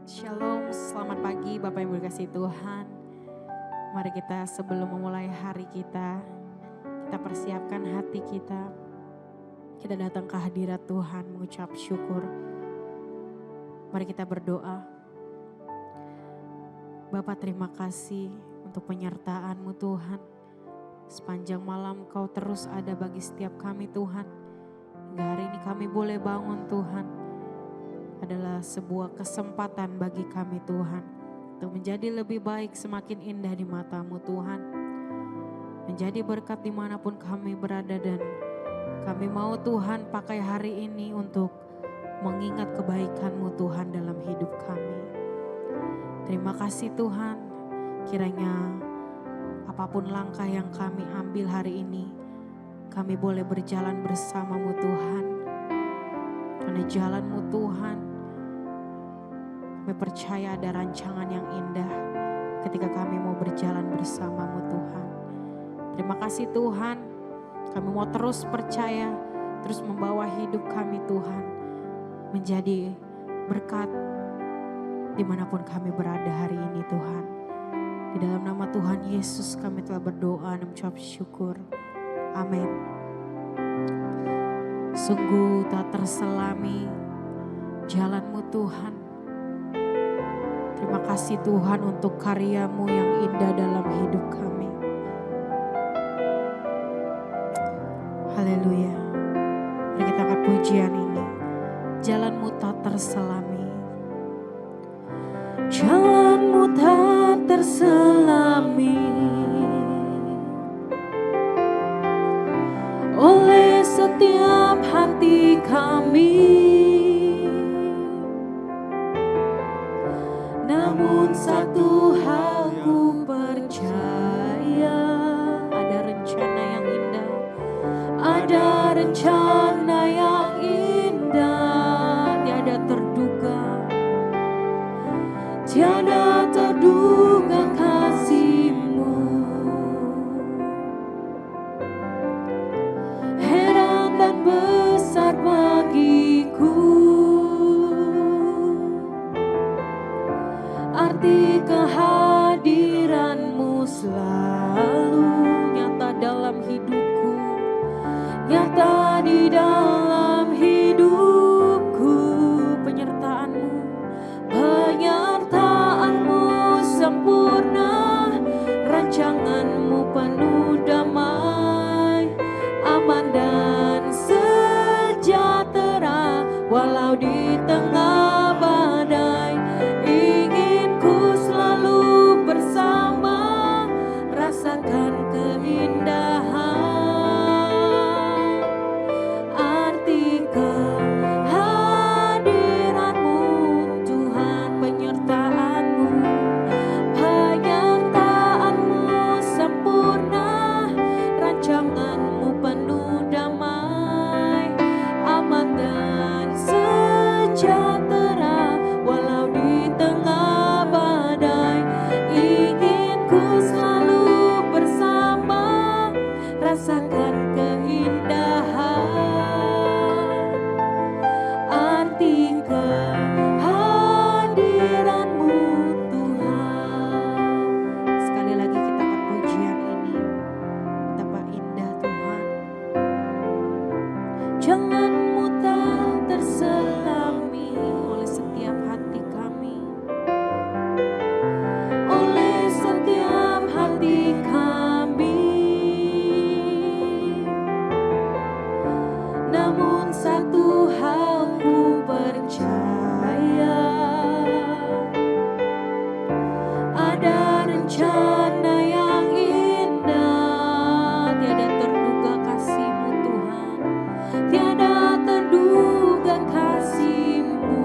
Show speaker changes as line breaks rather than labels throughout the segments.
Shalom, selamat pagi Bapak yang berkasih Tuhan. Mari kita sebelum memulai hari kita persiapkan hati kita. Kita datang ke hadirat Tuhan mengucap syukur. Mari kita berdoa. Bapak terima kasih untuk penyertaan-Mu Tuhan. Sepanjang malam Kau terus ada bagi setiap kami Tuhan. Hingga hari ini kami boleh bangun Tuhan. Adalah sebuah kesempatan bagi kami Tuhan. Untuk menjadi lebih baik semakin indah di mata-Mu Tuhan. Menjadi berkat dimanapun kami berada dan kami mau Tuhan pakai hari ini untuk mengingat kebaikan-Mu Tuhan dalam hidup kami. Terima kasih Tuhan. Kiranya apapun langkah yang kami ambil hari ini, kami boleh berjalan bersama-Mu Tuhan. Karena jalan-Mu Tuhan, kami percaya ada rancangan yang indah ketika kami mau berjalan bersama-Mu Tuhan. Terima kasih Tuhan, kami mau terus percaya, terus membawa hidup kami Tuhan menjadi berkat dimanapun kami berada hari ini Tuhan. Di dalam nama Tuhan Yesus kami telah berdoa dan mengucap syukur. Amin. Sungguh tak terselami jalan-Mu Tuhan. Terima kasih Tuhan untuk karya-Mu yang indah dalam hidup kami. Haleluya. Mari kita angkat pujian ini. Jalan-Mu tak terselami. Jalan-Mu tak terselami. Oleh setiap hati kami. Namun satu hal ku percaya, ada rencana yang indah, ada rencana yang indah, tiada terduga, tiada terduga kasih-Mu. Heran dan besar bagiku arti kehadiran-Mu selalu nyata dalam hidupku, nyata di dalam hidupku. Penyertaan-Mu sempurna, rancangan-Mu penuh damai, aman dan sejahtera walau di tengah badai. Rasakan keindahan arti kehadiran-Mu Tuhan. Penyertaan-Mu sempurna, rancangan-Mu penuh damai, aman dan sejahtera walau di tengah badai. Ingin ku selalu rasakan keindahan arti kehadiran-Mu Tuhan. Sekali lagi kita angkat pujian ini, betapa indah Tuhan. Jalan-Mu tak terselami oleh setiap hati kami, oleh setiap hati kami. Namun satu hal ku percaya, ada rencana yang indah, tiada terduga kasih-Mu Tuhan, tiada terduga kasih-Mu.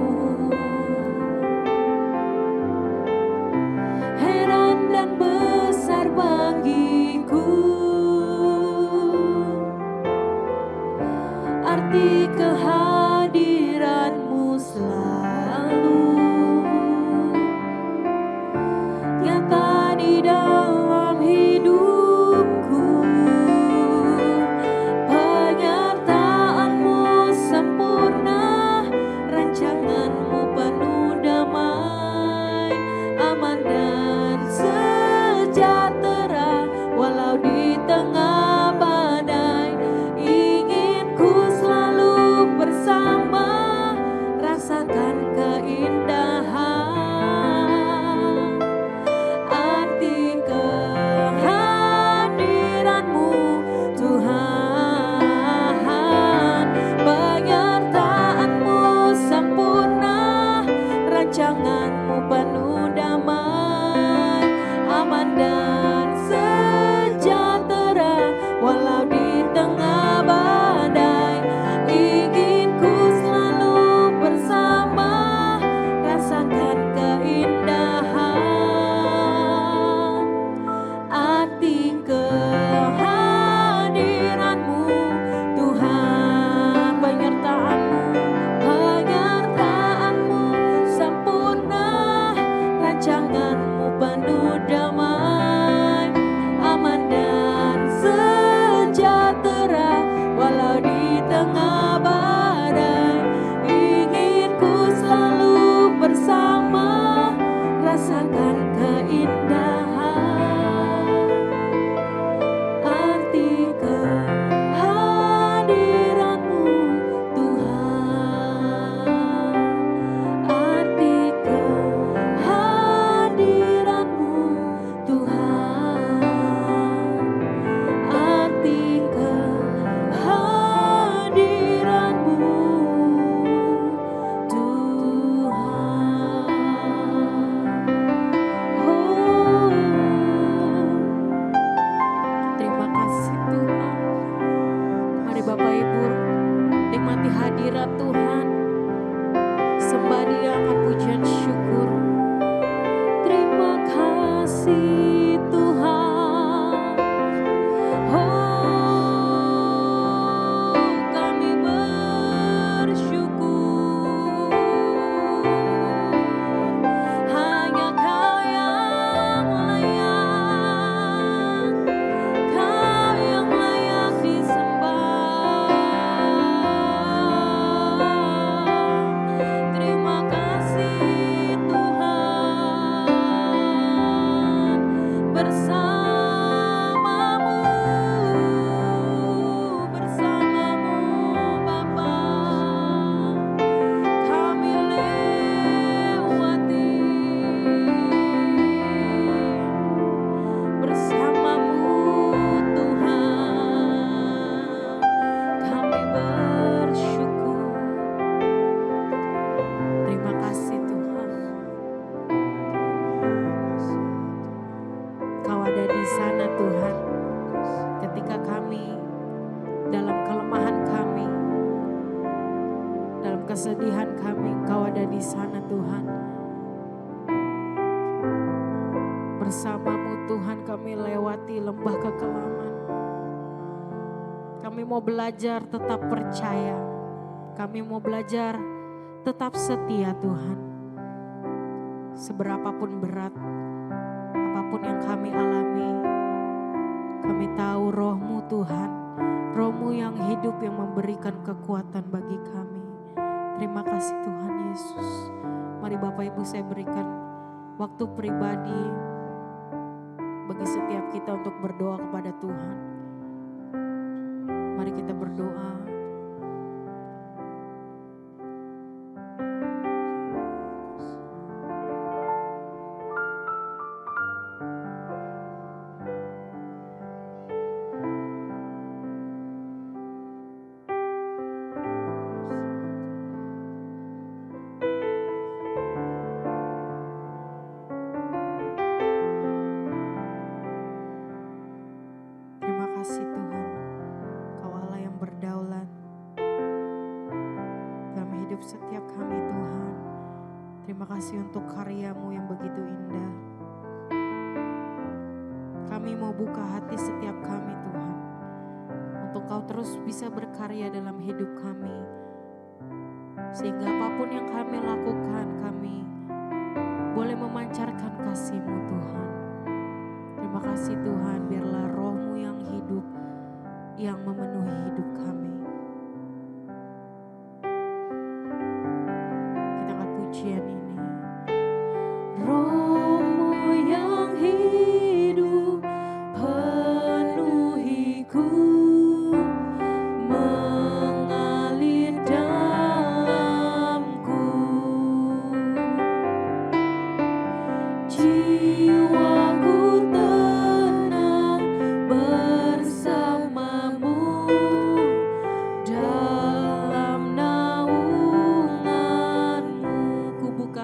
Heran dan besar bagiku arti kehadiran-Mu selalu nyata di dalam hidupku. Penyertaan-Mu sempurna, rancangan-Mu penuh damai. tengah badai, ingin ku selalu bersama, rasakan keindahan arti kehadiran-Mu Tuhan, arti kehadiran-Mu Tuhan, arti kehadiran-Mu Tuhan. Oh, terima kasih Tuhan. Mari Bapak Ibu nikmati hadirat Tuhan. Sembah Dia, angkat pujian syukur. Terima kasih Tuhan. Oh, kami bersyukur. Hanya Kau yang layak, Kau yang layak disembah. Terima kasih Tuhan, bersamamu, bersamamu Bapa, kami lewati, bersamamu Tuhan, kami bersyukur. Terima kasih Tuhan, Kau ada di sana Tuhan. Ketika kami dalam kelemahan kami, dalam kesedihan kami, Kau ada di sana Tuhan. Bersamamu Tuhan kami lewati lembah kekelaman. Kami mau belajar tetap percaya. Kami mau belajar tetap setia Tuhan. Seberapapun berat, apapun yang kami alami, kami tahu Roh-Mu Tuhan, Roh-Mu yang hidup yang memberikan kekuatan bagi kami. Terima kasih Tuhan Yesus. Mari Bapak Ibu saya berikan waktu pribadi bagi setiap kita untuk berdoa kepada Tuhan. Mari kita berdoa. Terima kasih Tuhan, Kau Allah yang berdaulat dalam hidup setiap kami Tuhan. Terima kasih untuk karya-Mu yang begitu indah. Kami mau buka hati setiap kami Tuhan, untuk Kau terus bisa berkarya dalam hidup kami. Sehingga apapun yang kami lakukan, kami boleh memancarkan kasih-Mu Tuhan. Terima kasih Tuhan, biarlah Roh-Mu yang hidup, yang memenuhi hidup kami. Kita angkat pujian ini. Roh-Mu yang hidup penuhiku, mengalir dalamku. Jiwaku tenang bersamamu, dalam naungan-Mu. Ku buka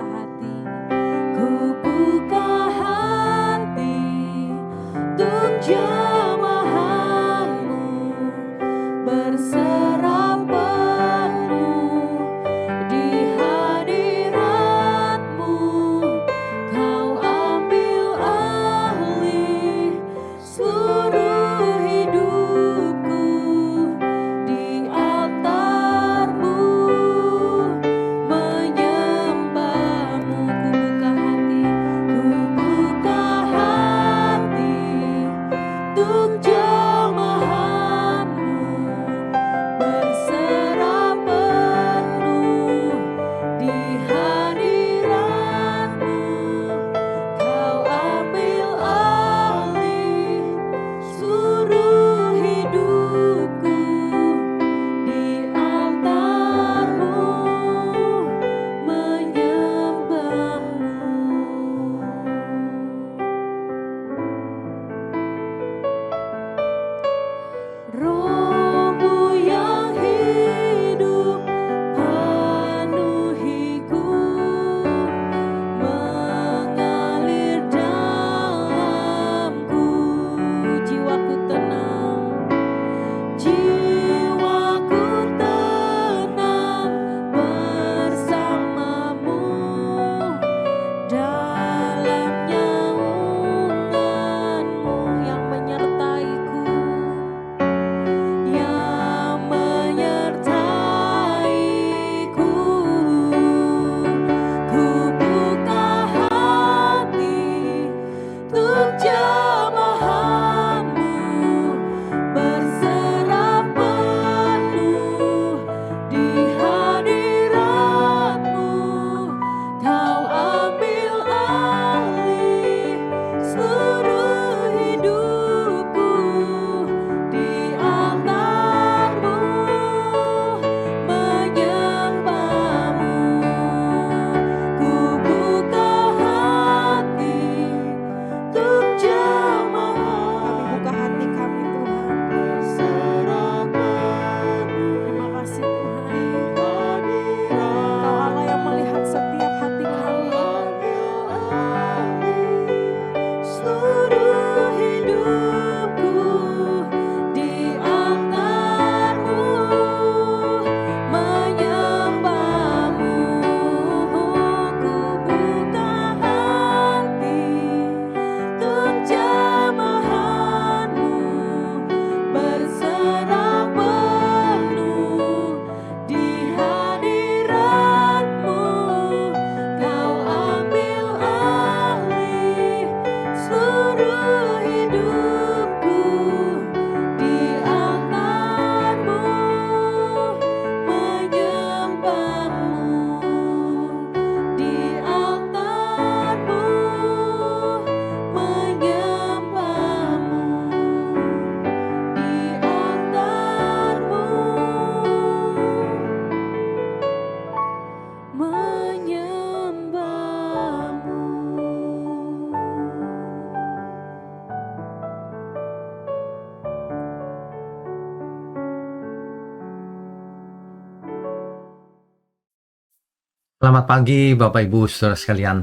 Selamat pagi Bapak Ibu Saudara sekalian.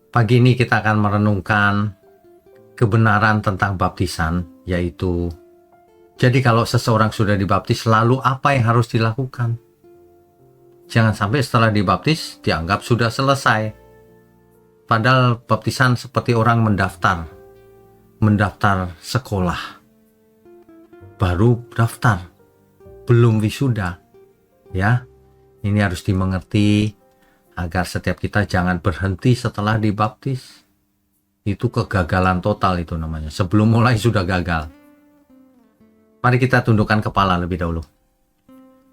Pagi ini kita akan merenungkan kebenaran tentang baptisan, yaitu jadi kalau seseorang sudah dibaptis, lalu apa yang harus dilakukan? Jangan sampai setelah dibaptis dianggap sudah selesai. Padahal baptisan seperti orang mendaftar sekolah. Baru daftar, belum wisuda. Ya, ini harus dimengerti agar setiap kita jangan berhenti setelah dibaptis. Itu kegagalan total itu namanya. Sebelum mulai sudah gagal. Mari kita tundukkan kepala lebih dahulu.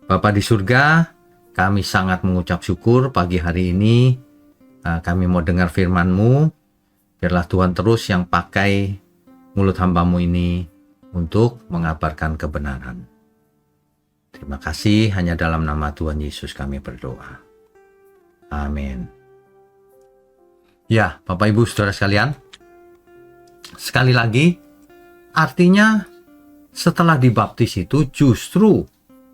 Bapa di surga, kami sangat mengucap syukur pagi hari ini. Kami mau dengar firman-Mu. Biarlah Tuhan terus yang pakai mulut hamba-Mu ini untuk mengabarkan kebenaran. Terima kasih, hanya dalam nama Tuhan Yesus kami berdoa. Amin. Ya, Bapak Ibu Saudara sekalian, sekali lagi, artinya setelah dibaptis itu justru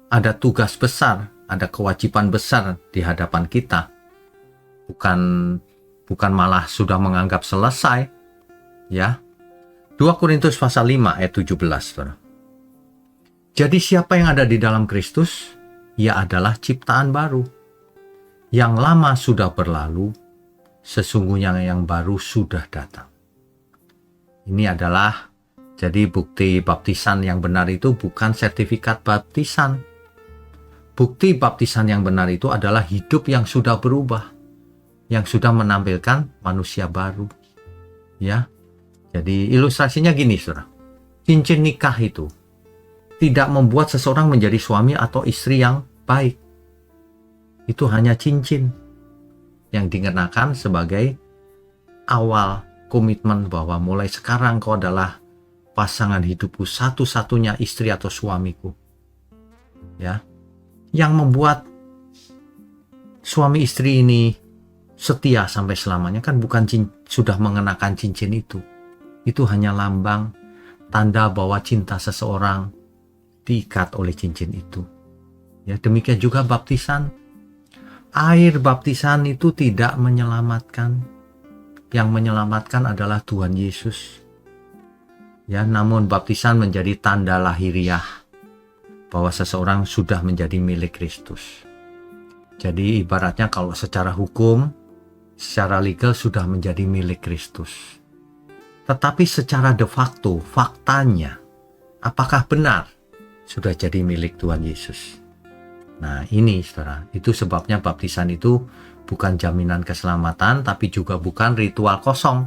ada tugas besar, ada kewajiban besar di hadapan kita. Bukan malah sudah menganggap selesai. Ya. 2 Korintus pasal 5 ayat 17, Saudara. Jadi siapa yang ada di dalam Kristus, ia adalah ciptaan baru. Yang lama sudah berlalu, sesungguhnya yang baru sudah datang. Ini adalah jadi bukti baptisan yang benar itu bukan sertifikat baptisan. Bukti baptisan yang benar itu adalah hidup yang sudah berubah, yang sudah menampilkan manusia baru. Ya. Jadi ilustrasinya gini, Saudara. Cincin nikah itu tidak membuat seseorang menjadi suami atau istri yang baik. Itu hanya cincin yang dikenakan sebagai awal komitmen bahwa mulai sekarang kau adalah pasangan hidupku, satu-satunya istri atau suamiku. Ya. Yang membuat suami istri ini setia sampai selamanya kan bukan sudah mengenakan cincin itu. Itu hanya lambang tanda bahwa cinta seseorang diikat oleh cincin itu. Ya, demikian juga baptisan. Air baptisan itu tidak menyelamatkan. Yang menyelamatkan adalah Tuhan Yesus. Ya, namun baptisan menjadi tanda lahiriah bahwa seseorang sudah menjadi milik Kristus. Jadi ibaratnya kalau secara hukum, secara legal sudah menjadi milik Kristus. Tetapi secara de facto, faktanya, apakah benar sudah jadi milik Tuhan Yesus? Nah ini saudara, itu sebabnya baptisan itu bukan jaminan keselamatan, tapi juga bukan ritual kosong.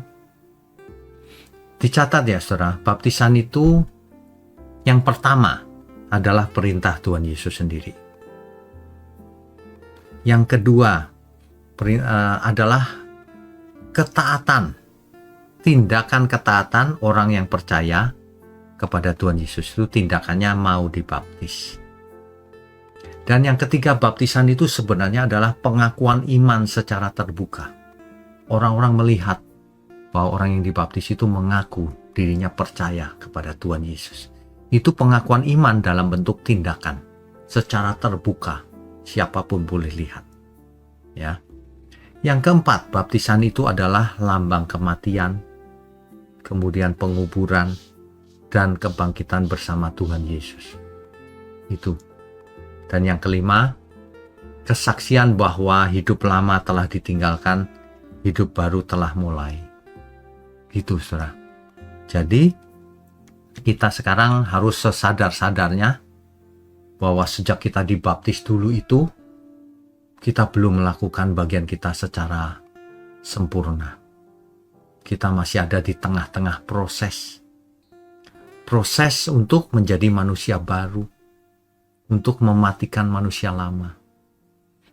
Dicatat ya saudara, baptisan itu yang pertama adalah perintah Tuhan Yesus sendiri. Yang kedua adalah ketaatan, tindakan ketaatan orang yang percaya kepada Tuhan Yesus itu tindakannya mau dibaptis. Dan yang ketiga, baptisan itu sebenarnya adalah pengakuan iman secara terbuka. Orang-orang melihat bahwa orang yang dibaptis itu mengaku dirinya percaya kepada Tuhan Yesus. Itu pengakuan iman dalam bentuk tindakan secara terbuka, siapapun boleh lihat. Ya. Yang keempat, baptisan itu adalah lambang kematian, kemudian penguburan, dan kebangkitan bersama Tuhan Yesus. Itu. Dan yang kelima, kesaksian bahwa hidup lama telah ditinggalkan, hidup baru telah mulai. Gitu, saudara. Jadi, kita sekarang harus sesadar-sadarnya bahwa sejak kita dibaptis dulu itu, kita belum melakukan bagian kita secara sempurna. Kita masih ada di tengah-tengah proses. Proses untuk menjadi manusia baru. Untuk mematikan manusia lama.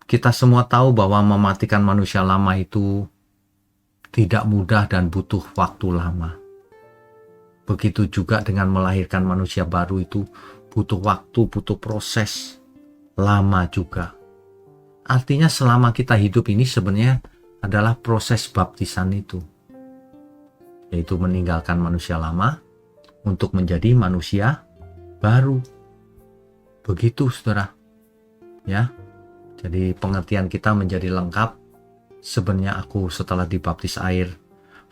Kita semua tahu bahwa mematikan manusia lama itu tidak mudah dan butuh waktu lama. Begitu juga dengan melahirkan manusia baru itu butuh waktu, butuh proses, lama juga. Artinya selama kita hidup ini sebenarnya adalah proses baptisan itu. Yaitu meninggalkan manusia lama untuk menjadi manusia baru. Begitu saudara. Ya. Jadi pengertian kita menjadi lengkap. Sebenarnya aku setelah dibaptis air,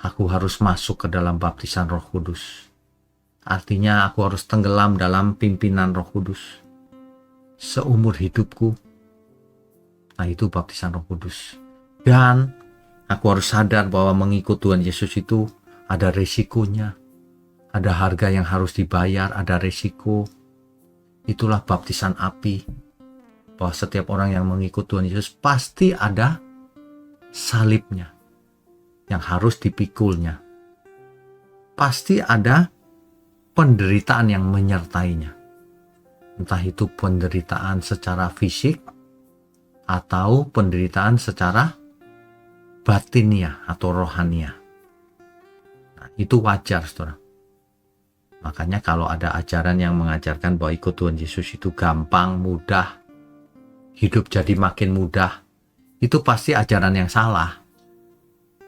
aku harus masuk ke dalam baptisan Roh Kudus. Artinya aku harus tenggelam dalam pimpinan Roh Kudus seumur hidupku. Nah, itu baptisan Roh Kudus. Dan aku harus sadar bahwa mengikut Tuhan Yesus itu ada resikonya. Ada harga yang harus dibayar, ada resiko. Itulah baptisan api. Bahwa setiap orang yang mengikut Tuhan Yesus pasti ada salibnya yang harus dipikulnya. Pasti ada penderitaan yang menyertainya. Entah itu penderitaan secara fisik atau penderitaan secara batiniah atau rohania. Nah, itu wajar, saudara. Makanya kalau ada ajaran yang mengajarkan bahwa ikut Tuhan Yesus itu gampang, mudah, hidup jadi makin mudah, itu pasti ajaran yang salah.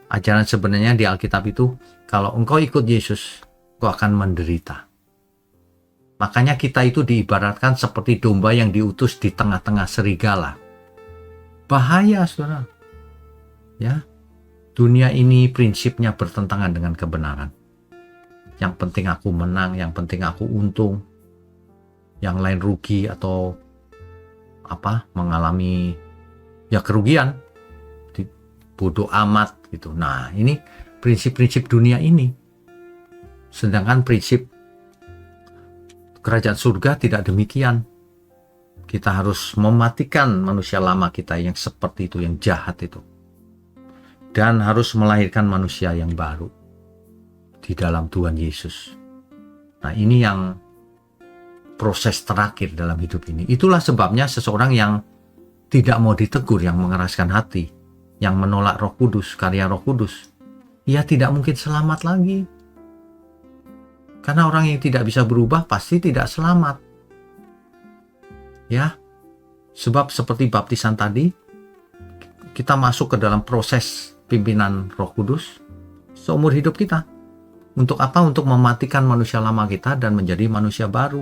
Ajaran sebenarnya di Alkitab itu, kalau engkau ikut Yesus, engkau akan menderita. Makanya kita itu diibaratkan seperti domba yang diutus di tengah-tengah serigala. Bahaya, saudara. Ya, dunia ini prinsipnya bertentangan dengan kebenaran. Yang penting aku menang, yang penting aku untung, yang lain rugi atau mengalami kerugian, bodoh amat gitu. Nah, ini prinsip-prinsip dunia ini. Sedangkan prinsip kerajaan surga tidak demikian. Kita harus mematikan manusia lama kita yang seperti itu, yang jahat itu. Dan harus melahirkan manusia yang baru di dalam Tuhan Yesus. Nah, ini yang proses terakhir dalam hidup ini. Itulah sebabnya seseorang yang tidak mau ditegur, yang mengeraskan hati, yang menolak Roh Kudus, karya Roh Kudus, ia tidak mungkin selamat lagi. Karena orang yang tidak bisa berubah pasti tidak selamat. Ya, sebab seperti baptisan tadi, kita masuk ke dalam proses pimpinan Roh Kudus seumur hidup kita. Untuk apa? Untuk mematikan manusia lama kita dan menjadi manusia baru,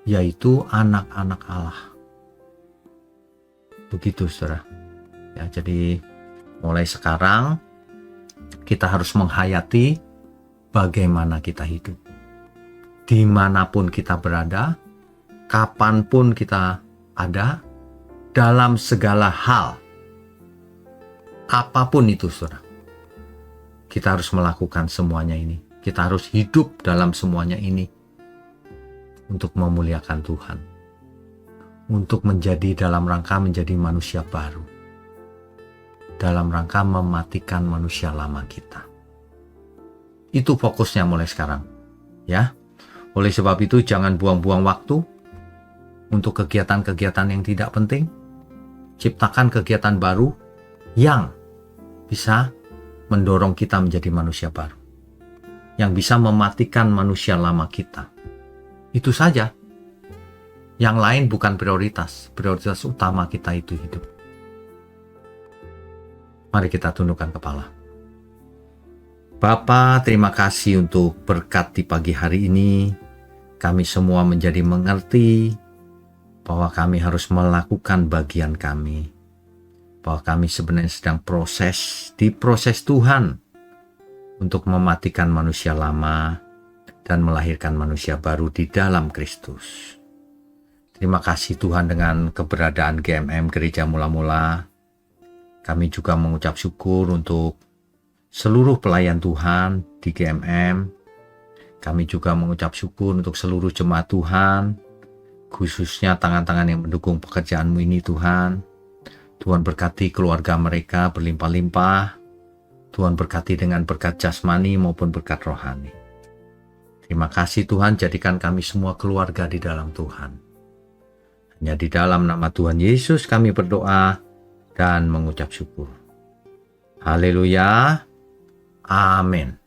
yaitu anak-anak Allah. Begitu, saudara. Ya, jadi mulai sekarang kita harus menghayati bagaimana kita hidup. Dimanapun kita berada, kapanpun kita ada, dalam segala hal, apapun itu, saudara. Kita harus melakukan semuanya ini. Kita harus hidup dalam semuanya ini untuk memuliakan Tuhan. Untuk dalam rangka menjadi manusia baru. Dalam rangka mematikan manusia lama kita. Itu fokusnya mulai sekarang. Ya. Oleh sebab itu jangan buang-buang waktu untuk kegiatan-kegiatan yang tidak penting. Ciptakan kegiatan baru yang bisa mendorong kita menjadi manusia baru. Yang bisa mematikan manusia lama kita. Itu saja. Yang lain bukan prioritas. Prioritas utama kita itu hidup. Mari kita tundukkan kepala. Bapa, terima kasih untuk berkat di pagi hari ini. Kami semua menjadi mengerti bahwa kami harus melakukan bagian kami. Bahwa kami sebenarnya sedang diproses Tuhan untuk mematikan manusia lama dan melahirkan manusia baru di dalam Kristus. Terima kasih Tuhan, dengan keberadaan GMM Gereja Mula-Mula, kami juga mengucap syukur untuk seluruh pelayan Tuhan di GMM. Kami juga mengucap syukur untuk seluruh jemaat Tuhan, khususnya tangan-tangan yang mendukung pekerjaan-Mu ini Tuhan. Tuhan berkati keluarga mereka berlimpah-limpah. Tuhan berkati dengan berkat jasmani maupun berkat rohani. Terima kasih Tuhan, jadikan kami semua keluarga di dalam Tuhan. Hanya di dalam nama Tuhan Yesus kami berdoa dan mengucap syukur. Haleluya. Amin.